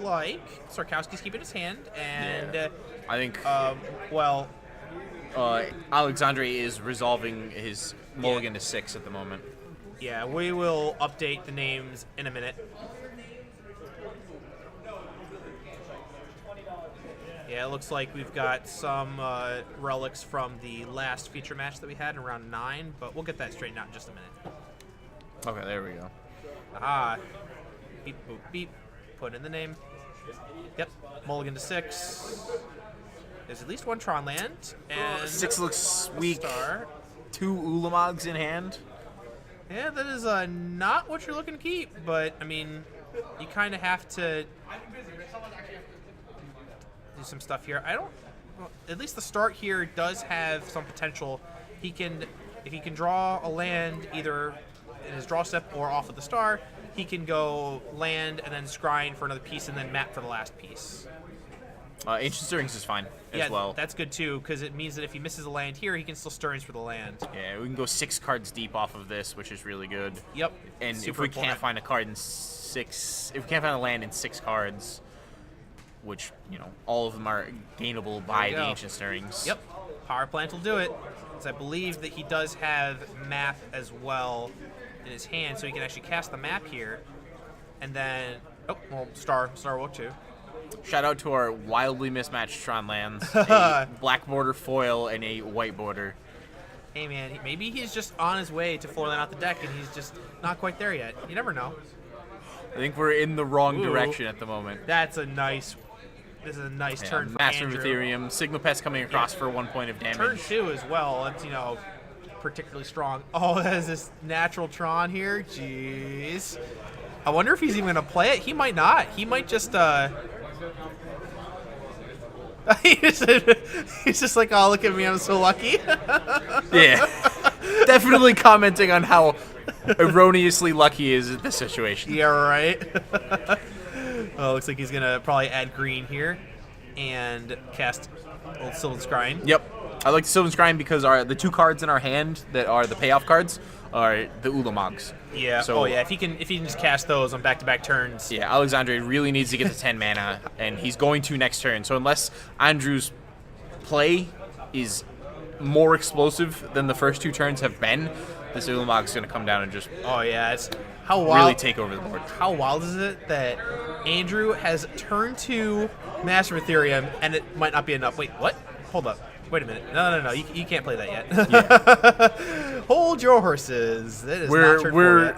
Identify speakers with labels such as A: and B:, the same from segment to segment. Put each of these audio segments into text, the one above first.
A: like Ciarkowski's keeping his hand, and
B: I think
A: well,
B: Alexandre is resolving his mulligan to 6 at the moment.
A: yeah, we will update the names in a minute. Yeah, it looks like we've got some relics from the last feature match that we had in round 9, but we'll get that straightened out in just a minute.
B: Okay, there we go.
A: Aha. Beep, boop, beep. Put in the name. Yep. Mulligan to 6. There's at least one Tron land. And
B: 6 looks weak.
A: Star.
B: 2 Ulamogs in hand.
A: Yeah, that is not what you're looking to keep, but, I mean, you kind of have to do some stuff here. Well, at least the start here does have some potential. If he can draw a land either in his draw step or off of the star, he can go land and then scrying for another piece and then map for the last piece.
B: Ancient Stirrings is fine as well.
A: That's good too, because it means that if he misses a land here, he can still Stirrings for the land.
B: Yeah, we can go 6 cards deep off of this, which is really good.
A: Yep.
B: And
A: Super
B: if we can't find a card in 6, if we can't find a land in 6 cards, which, you know, all of them are gainable by the Ancient Stirrings.
A: Yep. Power Plant will do it, because I believe that he does have map as well in his hand, so he can actually cast the map here, and then Star will too.
B: Shout out to our wildly mismatched Tron lands, a black border foil and a white border.
A: Hey man, maybe he's just on his way to foiling out the deck, and he's just not quite there yet. You never know.
B: I think we're in the wrong direction at the moment.
A: This is a nice turn for
B: Master
A: Andrew.
B: of Ethereum, Signal Pest coming across for 1 point of damage.
A: Turn 2 as well. That's, particularly strong. Oh, there's this natural Tron here. Jeez. I wonder if he's even going to play it. He might not. He might just, he's just like, oh, look at me, I'm so lucky.
B: Yeah. Definitely commenting on how erroneously lucky he is in this situation.
A: Yeah, right. Oh, looks like he's going to probably add green here and cast old Sylvan Scrying.
B: Yep. I like the Sylvan Scrying because the 2 cards in our hand that are the payoff cards are the Ulamogs.
A: Yeah.
B: So,
A: if he can just cast those on back-to-back turns.
B: Yeah, Alexandre really needs to get to 10 mana, and he's going to next turn. So unless Andrew's play is more explosive than the first 2 turns have been, this Ulamog's going to come down and just
A: it's how wild,
B: really take over the board.
A: How wild is it that Andrew has turn 2 Master of Ethereum, and it might not be enough. Wait, what? Hold up. Wait a minute. No. You can't play that yet.
B: Yeah.
A: Hold your horses. That is not turn 4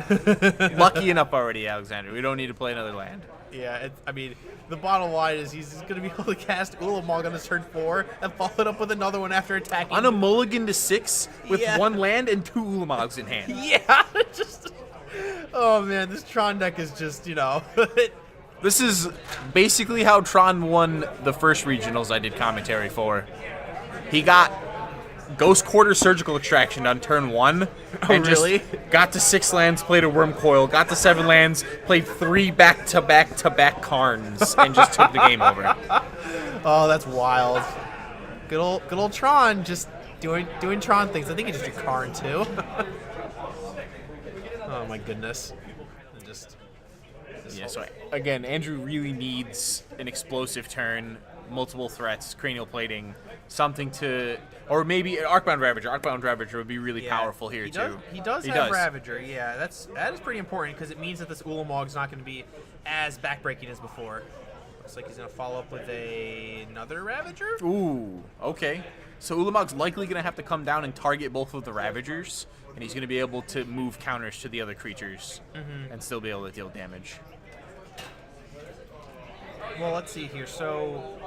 A: yet.
B: Lucky enough already, Alexandre. We don't need to play another land.
A: Yeah, the bottom line is he's going to be able to cast Ulamog on his turn 4 and follow it up with another one after attacking.
B: On a mulligan to 6 with 1 land and 2 Ulamogs in hand.
A: Yeah, oh man, this Tron deck is just,
B: This is basically how Tron won the first regionals I did commentary for. He got Ghost Quarter Surgical Extraction on turn 1. And
A: really?
B: Just got to 6 lands, played a Worm Coil, got to 7 lands, played 3 back-to-back-to-back Karns, and just took the game over.
A: Oh, that's wild. Good old Tron, just doing Tron things. I think he just did Karn too. Oh my goodness.
B: Yeah, so again, Andrew really needs an explosive turn, multiple threats, cranial plating, something to, or maybe an Arcbound Ravager. Arcbound Ravager would be really powerful here too.
A: He does have Ravager. Yeah, that is pretty important because it means that this Ulamog's not going to be as backbreaking as before. Looks like he's going to follow up with another Ravager.
B: Ooh, okay. So Ulamog's likely going to have to come down and target both of the Ravagers, and he's going to be able to move counters to the other creatures and still be able to deal damage.
A: Well, let's see here. So,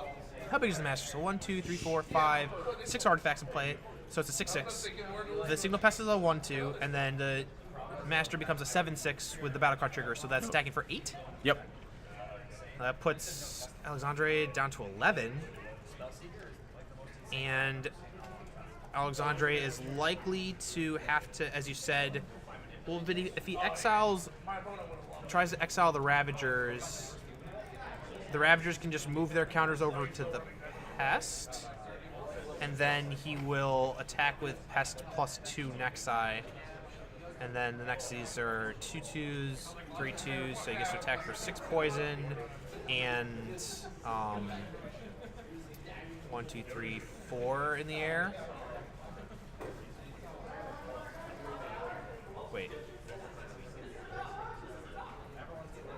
A: how big is the Master? So 1, 2, 3, 4, 5, 6 artifacts in play. So it's a 6/6. The Signal Pest is a 1/2, and then the Master becomes a 7/6 with the Battle Card trigger. So that's attacking for 8.
B: Yep.
A: That puts Alexandre down to 11. And Alexandre is likely to have to, as you said, well, if he tries to exile the Ravagers can just move their counters over to the Pest, and then he will attack with Pest +2 Nexi. And then the Nexis are 2/2s, 3/2s, so he gets to attack for 6 poison. and 1, 2, 3, 4 in the air. Wait.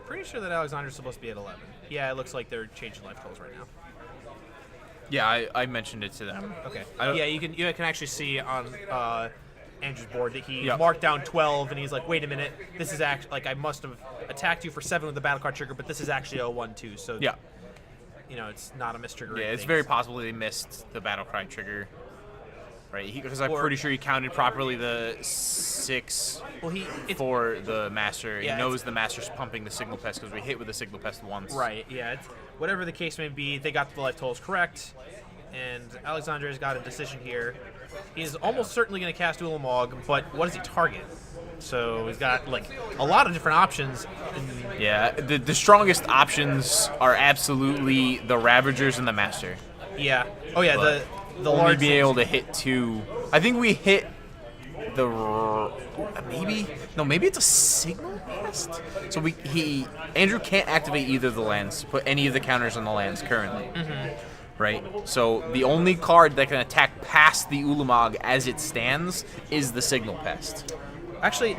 A: Pretty sure that Alexandre's supposed to be at 11. Yeah, it looks like they're changing life totals right now.
B: Yeah, I mentioned it to them.
A: Okay. Yeah, you can actually see on Andrew's board that he
B: Yep.
A: marked down 12, and he's like, wait a minute, this is actually, like, I must have attacked you for 7 with the battle card trigger, but this is actually a 1-2, so
B: Yeah.
A: you know, it's not a mistrigger.
B: Yeah, it's very possible they missed the battle cry trigger. Right, because I'm pretty sure he counted properly the 6 for the master.
A: Yeah,
B: he knows the master's pumping the signal pest because we hit with the signal pest once.
A: Right, yeah. Whatever the case may be, they got the life totals correct, and Alexandre's got a decision here. He is almost certainly going to cast Ulamog, but what does he target? So he's got, like, a lot of different options.
B: Yeah, the strongest options are absolutely the Ravagers and the master.
A: Yeah. Oh, yeah,
B: But
A: the
B: only
A: large
B: be able to hit 2. I think we hit the maybe it's a signal pest. So Andrew can't activate either of the lands to put any of the counters on the lands currently. Right. So the only card that can attack past the Ulamog as it stands is the signal pest.
A: Actually,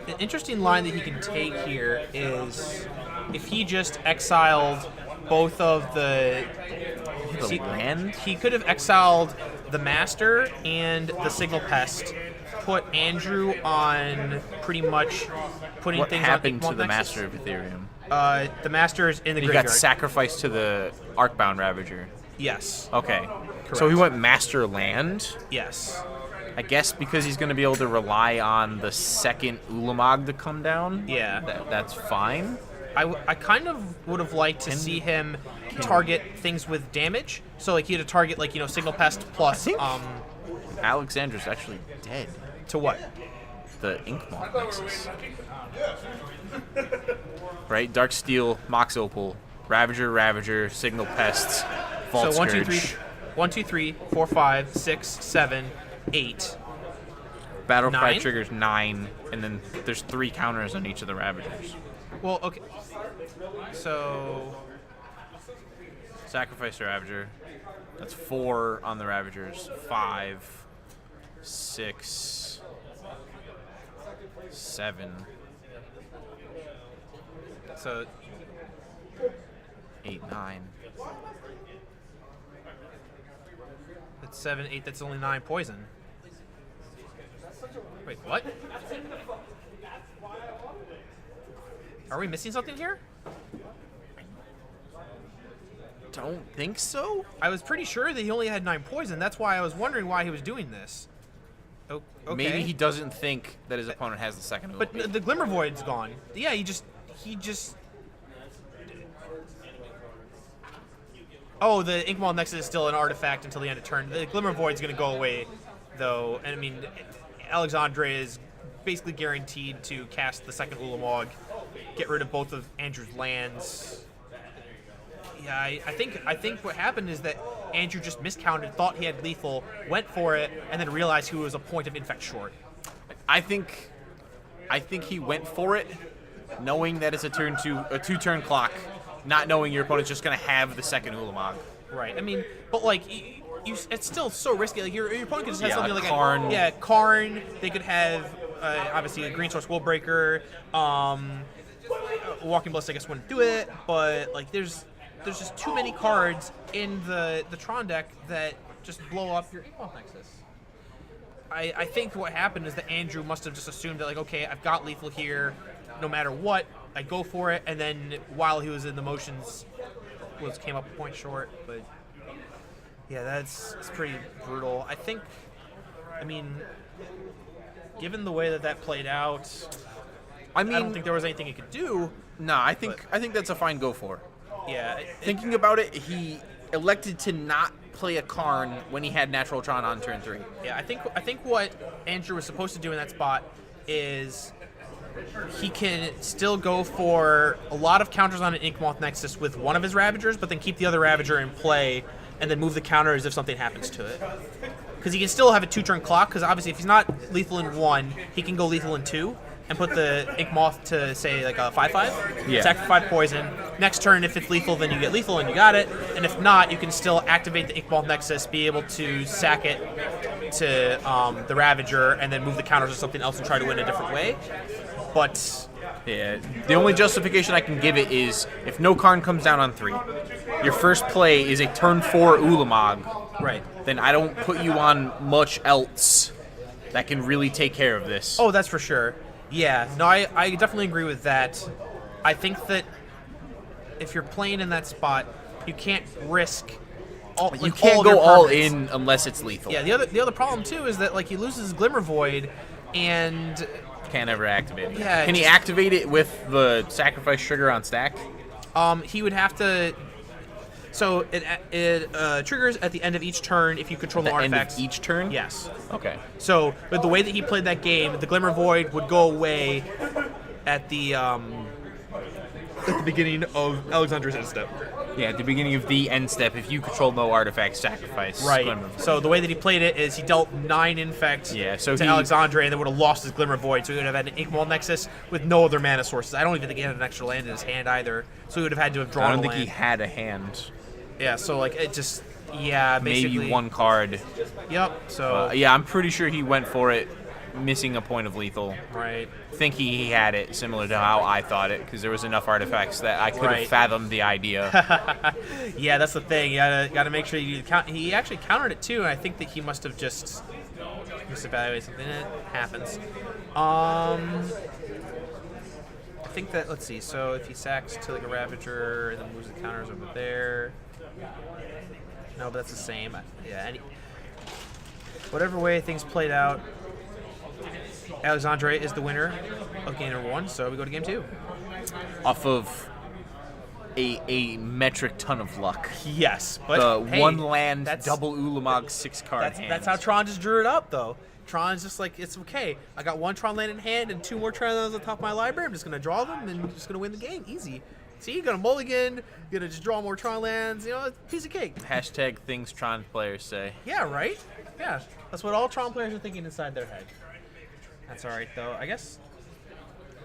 A: an interesting line that he can take here is if he just exiled both of the
B: land?
A: He could have exiled the Master and the Signal Pest, put Andrew on pretty much putting
B: What
A: things
B: happened
A: on
B: to the
A: Nexus.
B: Master of Ethereum?
A: The Master is in the
B: He
A: graveyard.
B: got sacrificed to the Arcbound Ravager.
A: Yes.
B: Okay.
A: Correct.
B: So he went Master Land.
A: Yes.
B: I guess because he's going to be able to rely on the second Ulamog to come down.
A: Yeah.
B: That's fine.
A: I kind of would have liked to see him target things with damage. So like he had to target like, you know, Signal Pest plus
B: Alexandre's actually dead.
A: to what?
B: The Inkmoth Nexus. Right? Dark Steel, Mox Opal, Ravager, Signal Pests, Vault
A: So 1, 2,
B: Scourge.
A: 3, 1, 2, 3, 4, 5, 6, 7, 8.
B: Battle Cry
A: 9?
B: triggers 9, and then there's 3 counters on each of the Ravagers.
A: Well, okay. So
B: Sacrifice the Ravager. That's 4 on the Ravagers. 5, 6, 7,
A: so
B: 8, 9.
A: that's 7, 8. That's only 9 poison. Wait, what? Are we missing something here?
B: Don't think so.
A: I was pretty sure that he only had 9 poison. That's why I was wondering why he was doing this. Okay.
B: Maybe he doesn't think that his opponent has the second
A: But
B: ability.
A: the Glimmer Void's gone. Yeah, he just. Oh, the Inkmoth Nexus is still an artifact until the end of turn. The Glimmer Void's going to go away, though. And I mean, Alexandre is basically guaranteed to cast the second Ulamog, get rid of both of Andrew's lands. Yeah, I think what happened is that Andrew just miscounted, thought he had lethal, went for it, and then realized he was a point of infect short.
B: I think he went for it, knowing that it's a 2-turn clock, not knowing your opponent's just gonna have the second Ulamog.
A: Right. I mean, but like, it's still so risky. Like your opponent could just have
B: Yeah,
A: something like
B: Karn.
A: Karn. They could have obviously a Green Source Willbreaker. Walking Blast, I guess, wouldn't do it, but like there's just too many cards in the Tron deck that just blow up your Inkmoth Nexus. I think what happened is that Andrew must have just assumed that, like, okay, I've got lethal here, no matter what, I go for it, and then while he was in the motions, came up a point short. But yeah, it's pretty brutal. I mean, given the way that played out, I don't think there was anything he could do.
B: No, I think that's a fine go for.
A: Yeah.
B: Thinking about it, he elected to not play a Karn when he had Natural Tron on turn 3.
A: Yeah, I think what Andrew was supposed to do in that spot is he can still go for a lot of counters on an Inkmoth Nexus with one of his Ravagers, but then keep the other Ravager in play and then move the counter as if something happens to it. Because he can still have a 2-turn clock, because obviously if he's not lethal in 1, he can go lethal in 2. and put the Ink Moth to, say, like a 5/5.
B: Yeah.
A: Attack for 5 poison. Next turn, if it's lethal, then you get lethal, and you got it. And if not, you can still activate the Ink Moth Nexus, be able to sack it to the Ravager, and then move the counters or something else and try to win a different way. But
B: Yeah, the only justification I can give it is if no Karn comes down on 3, your first play is a turn 4 Ulamog,
A: right.
B: then I don't put you on much else that can really take care of this.
A: Oh, that's for sure. Yeah, no, I definitely agree with that. I think that if you're playing in that spot, you can't risk all.
B: You can't go all in unless it's lethal.
A: Yeah, the other problem too is that like he loses Glimmer Void, and
B: Can't ever activate it.
A: Yeah,
B: Can he activate it with the sacrifice trigger on stack?
A: he would have to. So it triggers at the end of each turn if you control the artifacts.
B: End of each turn?
A: Yes.
B: Okay.
A: So with the way that he played that game, the Glimmer Void would go away at the beginning of Alexandre's end step.
B: Yeah, at the beginning of the end step, if you control no artifact, sacrifice.
A: Right.
B: Glimmer Void.
A: So the way that he played it is he dealt 9 infect
B: Yeah, so
A: to
B: he-
A: Alexandre, and then would have lost his Glimmer Void. So he would have had an Inkmold Nexus with no other mana sources. I don't even think he had an extra land in his hand either. So he would have had to have drawn
B: I don't
A: a
B: think
A: land.
B: he had a hand.
A: Yeah, so like it just basically
B: Maybe one card.
A: Yep. So
B: Yeah, I'm pretty sure he went for it, missing a point of lethal.
A: right.
B: I think he had it similar to how I thought it, because there was enough artifacts that I could
A: Right.
B: have fathomed the idea.
A: Yeah, that's the thing. You gotta make sure you count. He actually countered it too, and I think that he must have just misevaluated something. It happens. I think that, let's see. So if he sacks to like a Ravager and then moves the counters over there. No, but that's the same. Yeah. Whatever way things played out, Alexandre is the winner of game number 1. So we go to game 2.
B: Off of a metric ton of luck.
A: Yes, but
B: The
A: hey,
B: one land,
A: that's-
B: double Ulamog, 6-card hand.
A: That's how Tron just drew it up, though. Tron's just like, it's okay. I got 1 Tron land in hand and 2 more Tron lands on top of my library. I'm just going to draw them and I'm just going to win the game. Easy. See, you're going to mulligan, you're going to just draw more Tron lands. You know, it's a piece of cake.
B: Hashtag things Tron players say.
A: Yeah, right? Yeah. That's what all Tron players are thinking inside their head. That's all right, though. I guess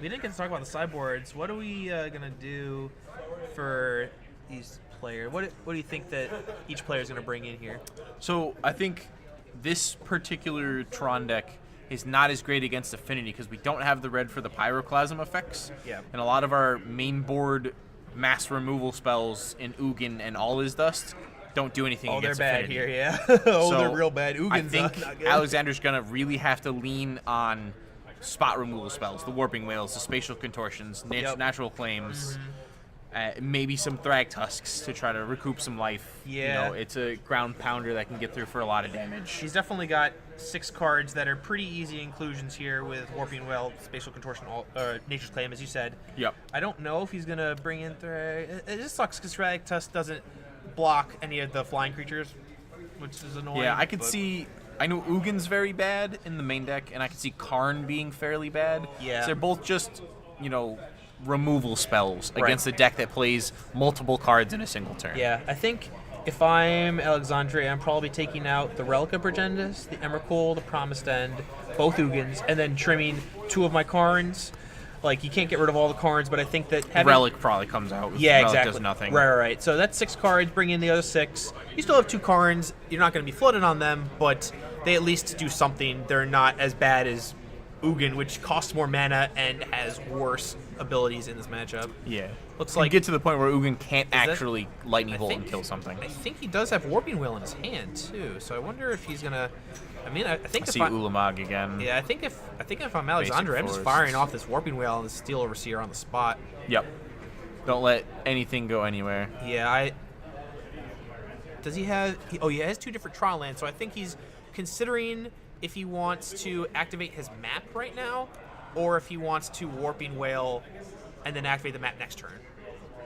A: we didn't get to talk about the sideboards. What are we going to do for these players? What do you think that each player is going to bring in here?
B: So I think this particular Tron deck is not as great against Affinity because we don't have the red for the Pyroclasm effects.
A: Yeah.
B: And a lot of our main board mass removal spells in Ugin and All Is Dust don't do anything
A: Oh, they're
B: against
A: bad
B: Affinity.
A: here, yeah. Oh,
B: So,
A: they're real bad.
B: I
A: Ugin's
B: think
A: not good.
B: Alexander's going to really have to lean on spot removal spells, the Warping Whales, the Spatial Contortions,
A: Yep.
B: Natural Claims, maybe some Thrag Tusks to try to recoup some life.
A: Yeah.
B: You know, it's a ground pounder that can get through for a lot of damage.
A: He's definitely got 6 cards that are pretty easy inclusions here with Warping Whale, Spatial Contortion, Nature's Claim, as you said.
B: Yep.
A: I don't know if he's going to bring in Thrag. It just sucks because Thrag Tusk doesn't block any of the flying creatures, which is annoying.
B: Yeah, I could
A: but-
B: see. I know Ugin's very bad in the main deck, and I could see Karn being fairly bad.
A: Yeah.
B: So they're both just, removal spells
A: Right.
B: against a deck that plays multiple cards in a single turn.
A: Yeah, I think if I'm Alexandre, I'm probably taking out the Relic of Progenitus, the Emrakul, the Promised End, both Ugins, and then trimming 2 of my Karns. Like, you can't get rid of all the Karns, but I think that having...
B: Relic probably comes out.
A: Yeah,
B: Relic
A: exactly.
B: does nothing.
A: Right. So that's 6 cards. Bring in the other 6. You still have 2 Karns. You're not going to be flooded on them, but they at least do something. They're not as bad as Ugin, which costs more mana and has worse abilities in this matchup.
B: Yeah.
A: Looks
B: You
A: like
B: get to the point where Ugin can't
A: that-
B: actually lightning
A: I
B: bolt
A: think-
B: and kill something.
A: I think he does have Warping Wheel in his hand too. So I wonder if he's gonna. I mean, I think
B: I
A: if
B: see Ulamog again.
A: yeah, I think if I'm Alexandre, I'm just
B: forests.
A: firing off this Warping Wheel and the Steel Overseer on the spot.
B: Yep. Don't let anything go anywhere.
A: Yeah, does he have? He has 2 different Tron lands, so I think he's considering if he wants to activate his map right now, or if he wants to Warping Whale and then activate the map next turn.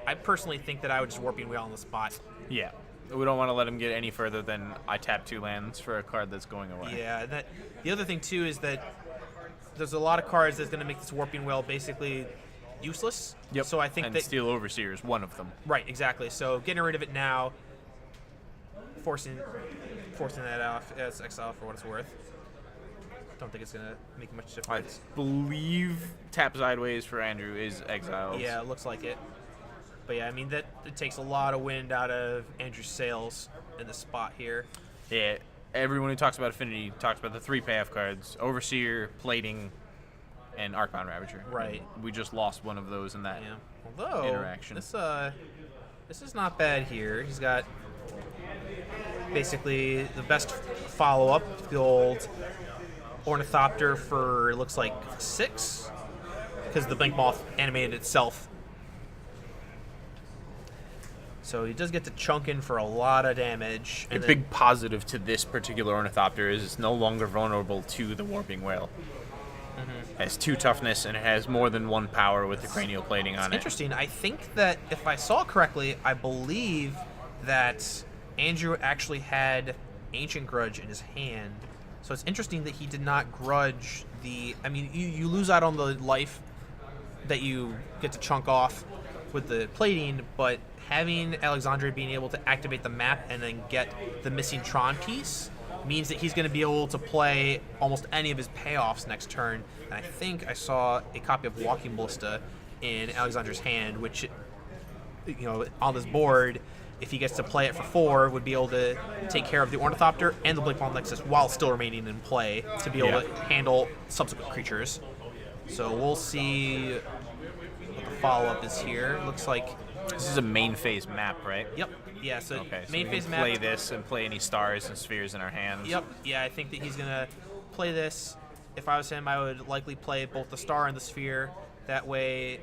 A: I personally think that I would just Warping Whale on the spot.
B: Yeah. We don't want to let him get any further than I tap 2 lands for a card that's going away.
A: Yeah, the other thing too is that there's a lot of cards that's going to make this Warping Whale basically useless.
B: Yep.
A: So I think
B: and
A: that
B: Steel Overseer is one of them.
A: right, exactly. So getting rid of it now, forcing that off as exile for what it's worth. don't think it's gonna make much
B: I
A: difference.
B: believe tap sideways for Andrew is exiled.
A: Yeah, it looks like it. But yeah, I mean that it takes a lot of wind out of Andrew's sails in the spot here.
B: Yeah, everyone who talks about Affinity talks about the 3 payoff cards: Overseer, Plating, and Arcbound Ravager.
A: Right.
B: We just lost one of those in that.
A: Yeah. Although
B: Interaction.
A: this is not bad here. He's got basically the best follow-up, the old Ornithopter for it looks like 6, because the Blink Moth animated itself. So he does get to chunk in for a lot of damage.
B: A big positive to this particular Ornithopter is it's no longer vulnerable to the Warping Whale. It has 2 toughness, and it has more than 1 power with the cranial plating on it.
A: Interesting. I think that if I saw correctly, I believe that Andrew actually had Ancient Grudge in his hand. So it's interesting that he did not grudge the... I mean, you lose out on the life that you get to chunk off with the plating, but having Alexandre being able to activate the map and then get the missing Tron piece means that he's going to be able to play almost any of his payoffs next turn. And I think I saw a copy of Walking Ballista in Alexandre's hand, which, you know, on this board, if he gets to play it for 4, would be able to take care of the Ornithopter and the Blinkball Nexus while still remaining in play to be able to handle subsequent creatures. So we'll see what the follow-up is here. Looks like...
B: This is a main phase map, right?
A: Yep. Yeah, so
B: Okay, so
A: main
B: we
A: phase
B: can
A: map...
B: play this and play any stars and spheres in our hands.
A: Yep. Yeah, I think that he's going to play this. If I was him, I would likely play both the star and the sphere. That way,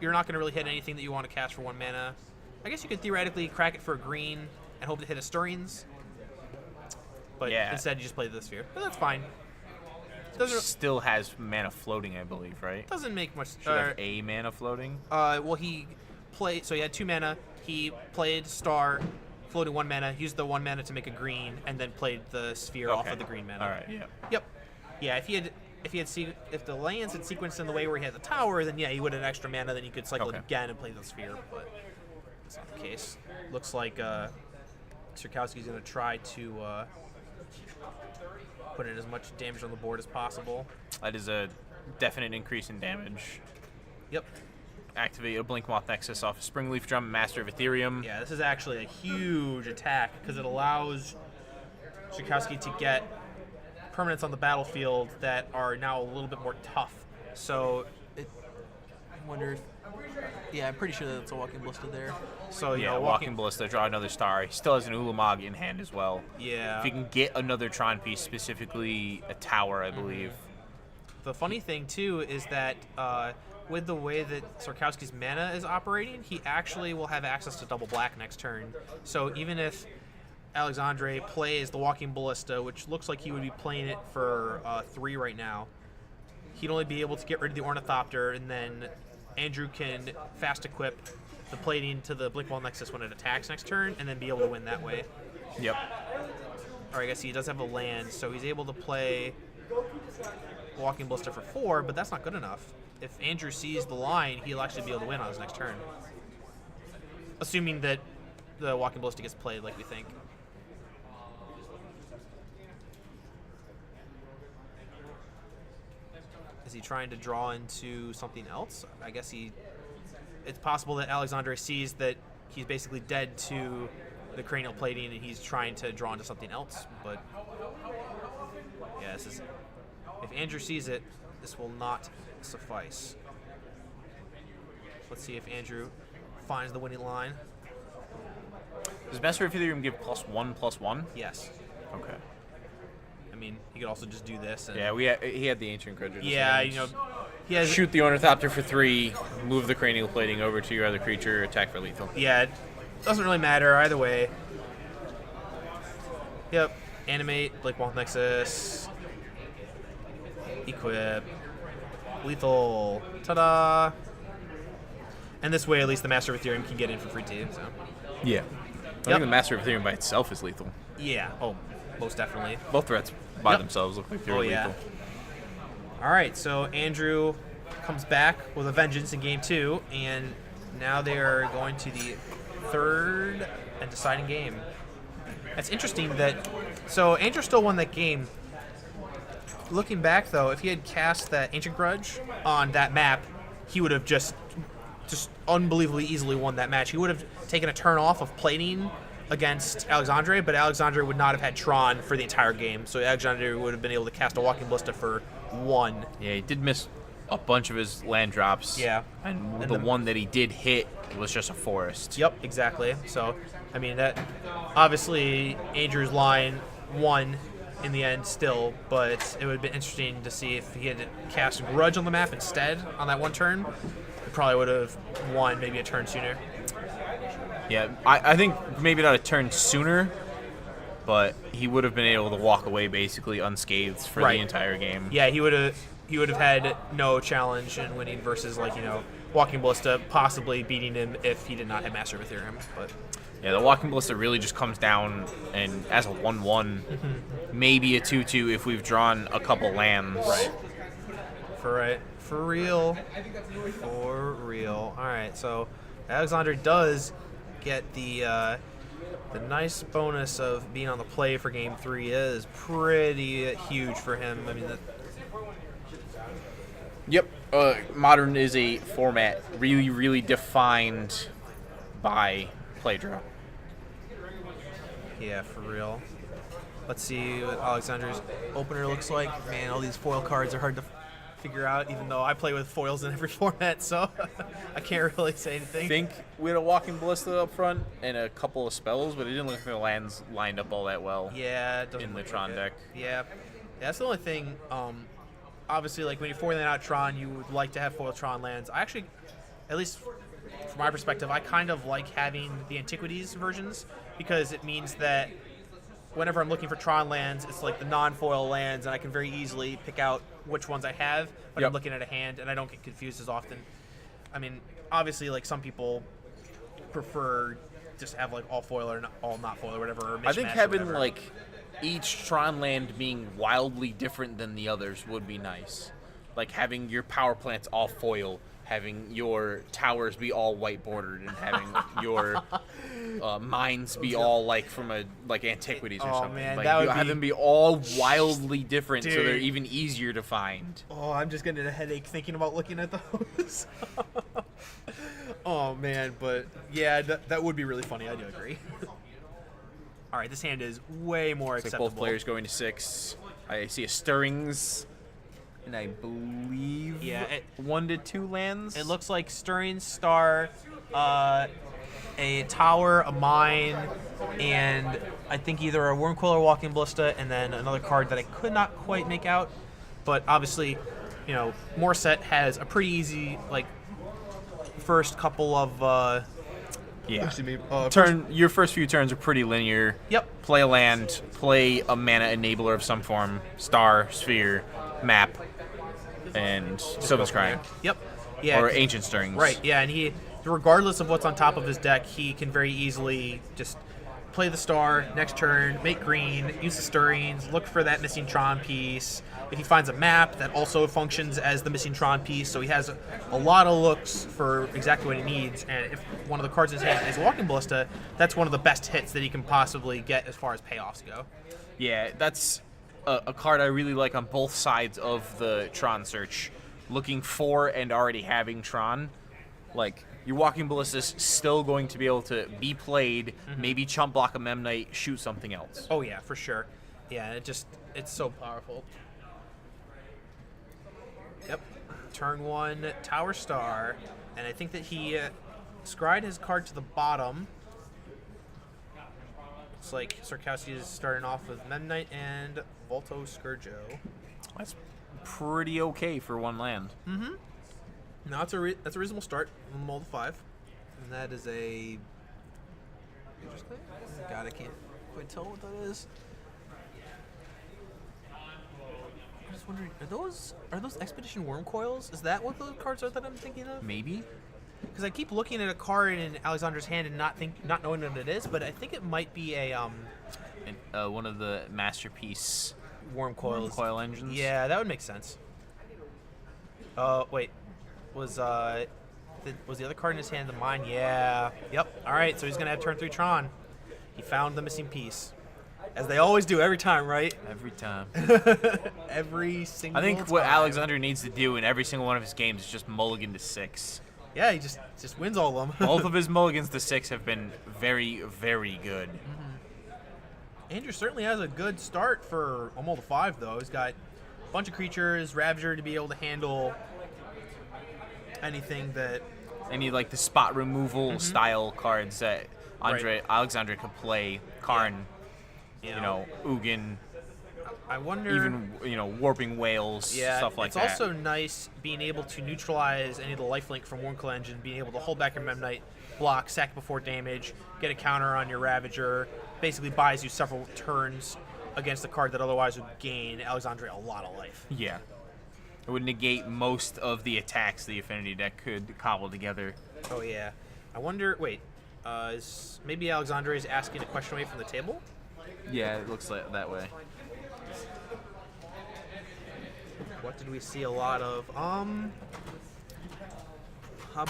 A: you're not going to really hit anything that you want to cast for 1 mana. I guess you could theoretically crack it for a green and hope to hit Asturians. But
B: Yeah.
A: instead, you just play the sphere. But that's fine.
B: Still has mana floating, I believe, right?
A: Doesn't make much...
B: Should have a mana floating.
A: Well, he played... So he had 2 mana. He played star, floating 1 mana, used the 1 mana to make a green, and then played the sphere off of the green mana.
B: All right. Yeah.
A: Yep. Yeah, if the lands had sequenced in the way where he had the tower, then yeah, he would have extra mana, then he could cycle it again and play the sphere, but that's not the case. Looks like Ciarkowski's going to try to put in as much damage on the board as possible.
B: That is a definite increase in damage.
A: Yep.
B: Activate a Blink Moth Nexus off of Springleaf Drum, Master of Ethereum.
A: Yeah, this is actually a huge attack because it allows Ciarkowski to get permanents on the battlefield that are now a little bit more tough. So, I wonder if... Yeah, I'm pretty sure that's a Walking Ballista there. So, you know,
B: Walking Ballista, draw another star. He still has an Ulamog in hand as well.
A: Yeah.
B: If he can get another Tron piece, specifically a tower, I believe.
A: The funny thing, too, is that with the way that Ciarkowski's mana is operating, he actually will have access to double black next turn. So even if Alexandre plays the Walking Ballista, which looks like he would be playing it for 3 right now, he'd only be able to get rid of the Ornithopter, and then Andrew can fast equip the plating to the Blinkball Nexus when it attacks next turn, and then be able to win that way.
B: Yep.
A: Or I guess he does have a land, so he's able to play Walking Ballista for 4, but that's not good enough. If Andrew sees the line, he'll actually be able to win on his next turn. Assuming that the Walking Ballista gets played like we think. Is he trying to draw into something else? I guess it's possible that Alexandre sees that he's basically dead to the cranial plating and he's trying to draw into something else, but yeah, if Andrew sees it, this will not suffice. Let's see if Andrew finds the winning line.
B: Does Master of Ethereum give +1/+1?
A: Yes.
B: Okay.
A: I mean, he could also just do this. And
B: Yeah, he had the Ancient Grudge.
A: yeah, you know, he has...
B: Shoot the Ornithopter for 3, move the cranial plating over to your other creature, attack for lethal.
A: Yeah, it doesn't really matter either way. Yep. Animate, Blinkball Nexus. Equip. Lethal. Ta-da! And this way, at least the Master of Ethereum can get in for free too. So.
B: Yeah. I think the Master of Ethereum by itself is lethal.
A: Yeah. Oh, most definitely.
B: Both threats by themselves look like they're lethal.
A: Yeah. All right, so Andrew comes back with a vengeance in game 2, and now they are going to the 3rd and deciding game. It's interesting that... So Andrew still won that game, Looking back, though, if he had cast that Ancient Grudge on that map, he would have just unbelievably easily won that match. He would have taken a turn off of plating against Alexandre, but Alexandre would not have had Tron for the entire game, so Alexandre would have been able to cast a Walking Ballista for 1.
B: Yeah, he did miss a bunch of his land drops.
A: Yeah.
B: And the one that he did hit was just a forest.
A: Yep, exactly. So, I mean, that obviously Andrew's line won in the end still, but it would have been interesting to see if he had cast Grudge on the map instead on that one turn. He probably would have won maybe a turn sooner.
B: Yeah, I think maybe not a turn sooner, but he would have been able to walk away basically unscathed for the entire game.
A: Yeah, he would have had no challenge in winning versus, like, Walking Ballista possibly beating him if he did not have Master of Ethereum. But
B: yeah, the Walking Ballista really just comes down and as a 1-1, maybe a 2-2 if we've drawn a couple lands.
A: Right. For real. All right, so Alexandre does get the nice bonus of being on the play for Game 3 is pretty huge for him. I mean,
B: Yep. Modern is a format really, really defined by play draw.
A: yeah, for real. Let's see what Alexandre's opener looks like. Man, all these foil cards are hard to figure out, even though I play with foils in every format, so I can't really say anything.
B: I think we had a Walking Ballista up front and a couple of spells, but it didn't look like the lands lined up all that well.
A: Yeah, it doesn't
B: in the
A: look
B: Tron
A: like it.
B: deck.
A: Yeah, that's the only thing. Obviously, like when you're foiling out Tron, you would like to have foil Tron lands. I actually, at least from my perspective, I kind of like having the Antiquities versions because it means that whenever I'm looking for Tron lands, it's like the non-foil lands, and I can very easily pick out which ones I have, but I'm looking at a hand, and I don't get confused as often. I mean, obviously, like some people prefer just have like all foil or all not foil or whatever. Or
B: I think
A: mishmash or
B: having
A: whatever.
B: like each Tron land being wildly different than the others would be nice. Like having your power plants all foil, having your towers be all white bordered, and having your mines be all like from a Antiquities or something.
A: Man,
B: like
A: that would
B: have
A: be...
B: them be all wildly different, so they're
A: Dude.
B: even easier to find.
A: Oh, I'm just getting a headache thinking about looking at those. Oh man, but yeah, that would be really funny. I do agree. All right, this hand is way more
B: It's like
A: acceptable.
B: both players going to 6. I see a Stirrings, and I believe 1 to 2 lands.
A: It looks like Stirring Star, a tower, a mine, and I think either a Wormcoil or Walking Ballista, and then another card that I could not quite make out. But obviously, Morissettee has a pretty easy first couple of.
B: Your first few turns are pretty linear.
A: Yep.
B: Play a land, play a mana enabler of some form, star, sphere, map, and Sylvan's Crying.
A: Yep. Yeah.
B: Or Ancient Stirrings.
A: Right. Yeah, and he, regardless of what's on top of his deck, he can very easily just play the star next turn, make green, use the Stirrings, look for that missing Tron piece. If he finds a map that also functions as the missing Tron piece, so he has a lot of looks for exactly what he needs. And if one of the cards in his hand is Walking Ballista, that's one of the best hits that he can possibly get as far as payoffs go.
B: Yeah, that's a card I really like on both sides of the Tron search. Looking for and already having Tron. Like, your Walking Ballista's still going to be able to be played, maybe chump block a Memnite, shoot something else.
A: Oh yeah, for sure. Yeah, it's so powerful. Yep. Turn 1, Tower Star, and I think that he scryed his card to the bottom. Looks like Ciarkowski is starting off with Memnite and Volto Scourgio.
B: That's pretty okay for one land.
A: Mm-hmm. No, that's a reasonable start on Mold 5, and that is a. God, I can't quite tell what that is. I'm just wondering, are those Expedition Wormcoils? Is that what those cards are that I'm thinking of?
B: Maybe.
A: Because I keep looking at a card in Alexandre's hand and not knowing what it is, but I think it might be a
B: one of the masterpiece
A: Wormcoils.
B: Wormcoil engines.
A: Yeah, that would make sense. Wait, was the other card in his hand the mine? Yeah. Yep. All right, so he's gonna have turn 3 Tron. He found the missing piece. As they always do every time, right?
B: Every time.
A: Every single
B: I think
A: time.
B: what Alexandre needs to do in every single one of his games is just mulligan to 6.
A: Yeah, he just wins all of them.
B: Both of his mulligans to 6 have been very, very good.
A: Andrew certainly has a good start for almost a 5, though. He's got a bunch of creatures, Ravager to be able to handle anything that...
B: Any like the spot removal style cards that Alexandre could play. Karn, Ugin,
A: I wonder...
B: even, warping whales, stuff like that.
A: It's also nice being able to neutralize any of the lifelink from Wurmcoil Engine, being able to hold back your Memnite, block, sack before damage, get a counter on your Ravager, basically buys you several turns against a card that otherwise would gain Alexandre a lot of life.
B: Yeah. It would negate most of the attacks the Affinity deck could cobble together.
A: Oh, yeah. I wonder... Wait. Maybe Alexandre is asking a question away from the table?
B: Yeah, it looks like that way.
A: What did we see a lot of? Hot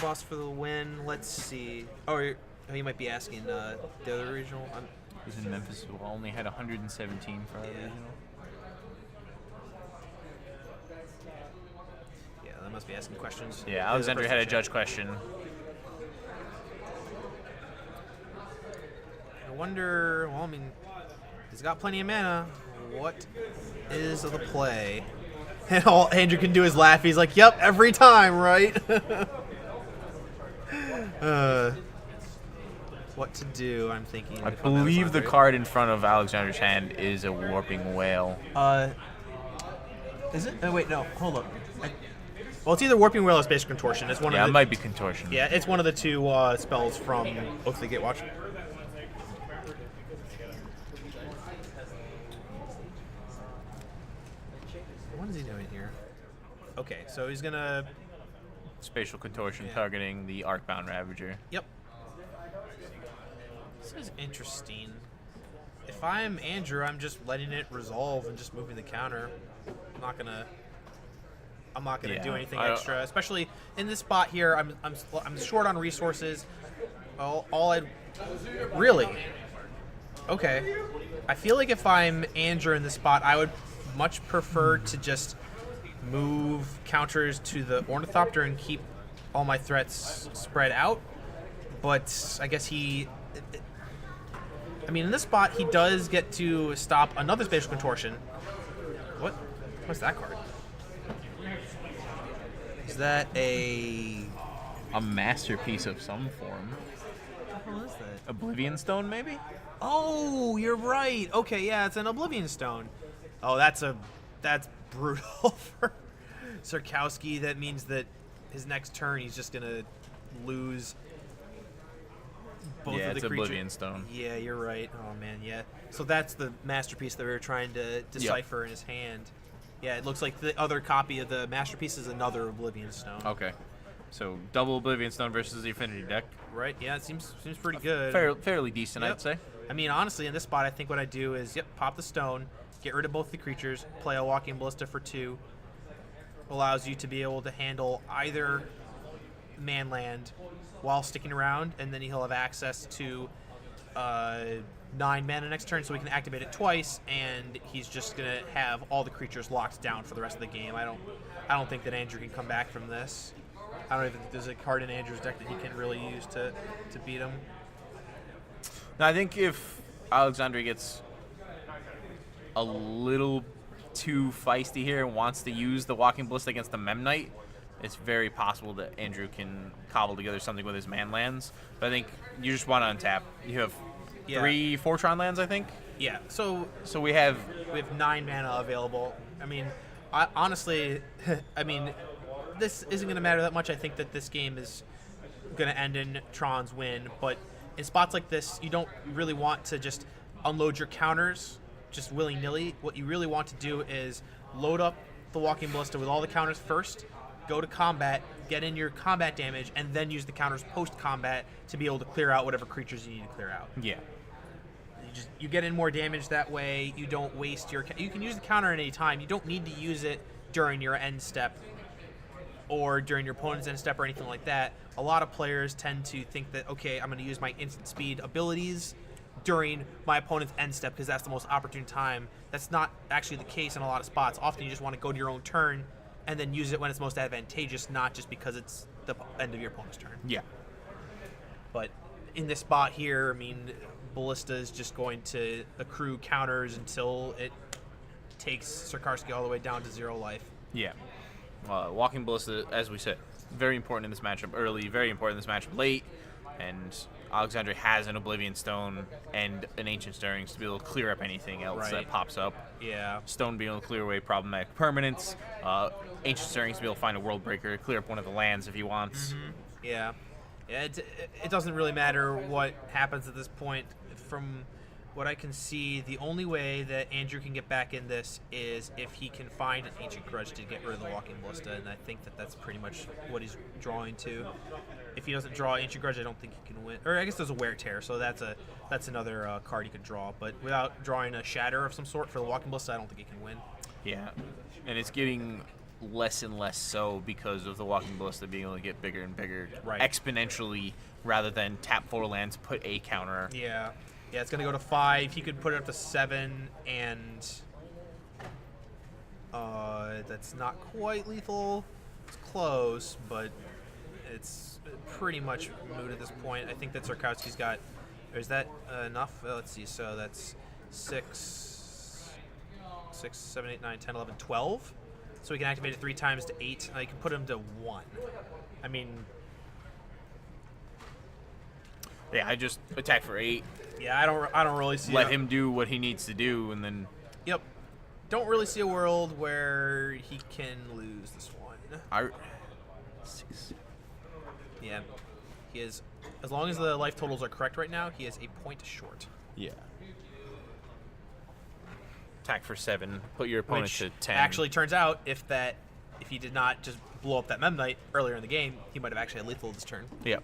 A: Boss for the win. Let's see. Oh, you might be asking the other regional.
B: He was in Memphis, who only had 117 for our regional.
A: Yeah, that must be asking questions.
B: Yeah, Alexandre had a judge question.
A: I wonder, well, I mean, he's got plenty of mana. What is the play? And all Andrew can do is laugh. He's like, yep, every time, right? What to do, I'm thinking.
B: I believe the card in front of Alexandre's hand is a Warping Whale.
A: Is it? Oh, wait, no. Hold up. Well, it's either Warping Whale or Space Contortion. It's one of the,
B: it might be Contortion.
A: Yeah, it's one of the two spells from Oath of the Gatewatch. What is he doing here? Okay, so he's gonna...
B: Spatial Contortion targeting the Arcbound Ravager.
A: Yep. This is interesting. If I'm Andrew, I'm just letting it resolve and just moving the counter. I'm not gonna do anything extra, especially in this spot here. I'm short on resources. Really? Okay. I feel like if I'm Andrew in this spot, I would much prefer to just move counters to the Ornithopter and keep all my threats spread out. But I guess I mean, in this spot, he does get to stop another Spatial Contortion. What's that card? Is that a
B: masterpiece of some form?
A: What the hell is that?
B: Oblivion Stone, maybe?
A: Oh, you're right. Okay, yeah, it's an Oblivion Stone. Oh, that's brutal for Ciarkowski. That means that his next turn, he's just gonna lose both of the creatures.
B: Oblivion Stone.
A: Yeah, you're right. Oh man, yeah. So that's the masterpiece that we were trying to decipher in his hand. Yeah, it looks like the other copy of the masterpiece is another Oblivion Stone.
B: Okay. So double Oblivion Stone versus the Affinity deck.
A: Right. Yeah, it seems pretty good.
B: Fairly decent, I'd say.
A: I mean, honestly, in this spot, I think what I do is pop the stone, get rid of both the creatures, play a Walking Ballista for 2. Allows you to be able to handle either man-land while sticking around, and then he'll have access to 9 mana next turn, so we can activate it twice, and he's just gonna have all the creatures locked down for the rest of the game. I don't think that Andrew can come back from this. I don't even think there's a card in Andrew's deck that he can really use to beat him.
B: Now, I think if Alexandre gets a little too feisty here and wants to use the Walking Ballista against the Memnite, it's very possible that Andrew can cobble together something with his man lands. But I think you just want to untap. You have 3 Fortron lands, I think?
A: Yeah, so
B: we have
A: 9 mana available. I mean, honestly, this isn't going to matter that much. I think that this game is going to end in Tron's win, but in spots like this, you don't really want to just unload your counters just willy-nilly. What you really want to do is load up the Walking Ballista with all the counters first, go to combat, get in your combat damage, and then use the counters post-combat to be able to clear out whatever creatures you need to clear out.
B: Yeah.
A: You get in more damage that way. You don't waste your... You can use the counter at any time. You don't need to use it during your end step or during your opponent's end step or anything like that. A lot of players tend to think that, okay, I'm going to use my instant speed abilities during my opponent's end step because that's the most opportune time. That's not actually the case in a lot of spots. Often you just want to go to your own turn and then use it when it's most advantageous, not just because it's the end of your opponent's turn.
B: Yeah.
A: But in this spot here, I mean, Ballista is just going to accrue counters until it takes Ciarkowski all the way down to 0 life.
B: Yeah. Walking Ballista, as we said, very important in this matchup early, very important in this matchup late, and Alexandre has an Oblivion Stone and an Ancient Stirrings to be able to clear up anything else that pops up.
A: Yeah.
B: Stone being able to clear away problematic permanents, Ancient Stirrings to be able to find a World Breaker, clear up one of the lands if he wants.
A: Yeah. Yeah, it doesn't really matter what happens at this point. From what I can see, the only way that Andrew can get back in this is if he can find an Ancient Grudge to get rid of the Walking Ballista, and I think that that's pretty much what he's drawing to. If he doesn't draw Ancient Grudge, I don't think he can win. Or I guess there's a Wear Tear, so that's another card he could draw. But without drawing a Shatter of some sort for the Walking Ballista, I don't think he can win.
B: Yeah, and it's getting less and less so because of the Walking Ballista being able to get bigger and bigger exponentially rather than tap 4 lands, put a counter.
A: Yeah. Yeah, it's going to go to 5. He could put it up to 7, and that's not quite lethal. It's close, but it's pretty much moot at this point. I think that Ciarkowski's got... Is that enough? Let's see. So that's 6, 7, 8, 9, 10, 11, 12. So we can activate it 3 times to 8. I can put him to 1. I mean...
B: Yeah, I just attack for 8.
A: Yeah, I don't really see.
B: Let him do what he needs to do, and then.
A: Yep. Don't really see a world where he can lose this one.
B: 6.
A: Yeah, he is. As long as the life totals are correct right now, he is a point short.
B: Yeah. Attack for 7. Put your opponent to 10.
A: Actually, turns out if he did not just blow up that Mem Knight earlier in the game, he might have actually had lethal this turn.
B: Yeah.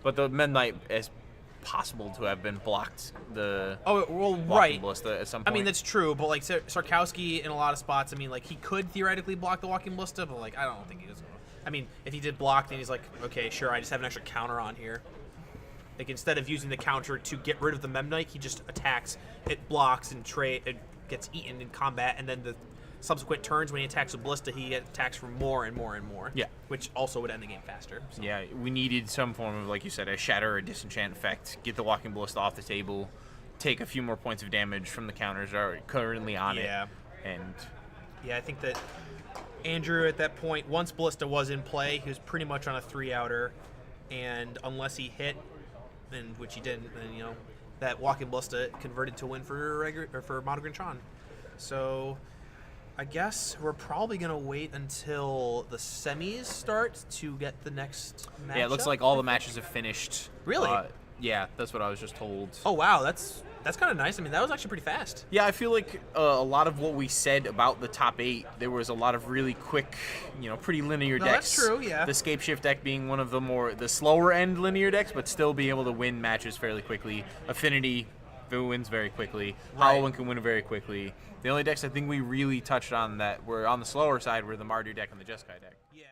B: But the Mem Knight is possible to have been blocked. The Walking Ballista at some point.
A: I mean, that's true, but like Ciarkowski in a lot of spots, I mean, like he could theoretically block the Walking Ballista, but like I don't think he is. I mean, if he did block, then he's like, okay, sure, I just have an extra counter on here. Like instead of using the counter to get rid of the Mem Knight, he just attacks, it blocks and it gets eaten in combat, and then the subsequent turns when he attacks with Ballista, he attacks for more and more and more.
B: Yeah.
A: Which also would end the game faster. So.
B: Yeah, we needed some form of, like you said, a Shatter or a Disenchant effect, get the Walking Ballista off the table, take a few more points of damage from the counters that are currently on it. And
A: yeah, I think that Andrew at that point, once Ballista was in play, he was pretty much on a 3-outer, and unless he hit, and which he didn't, then that Walking Ballista converted to win for Mono Green Tron. So I guess we're probably going to wait until the semis start to get the next match.
B: Yeah, it looks like all the matches have finished.
A: Really?
B: Yeah, that's what I was just told.
A: Oh, wow. That's kind of nice. I mean, that was actually pretty fast.
B: Yeah, I feel like a lot of what we said about the top 8, there was a lot of really quick, pretty linear decks.
A: That's true, yeah.
B: The Scapeshift deck being one of the slower end linear decks, but still be able to win matches fairly quickly. Affinity wins very quickly.
A: Right.
B: Hollowin can win very quickly. The only decks I think we really touched on that were on the slower side were the Mardu deck and the Jeskai deck.
A: Yeah.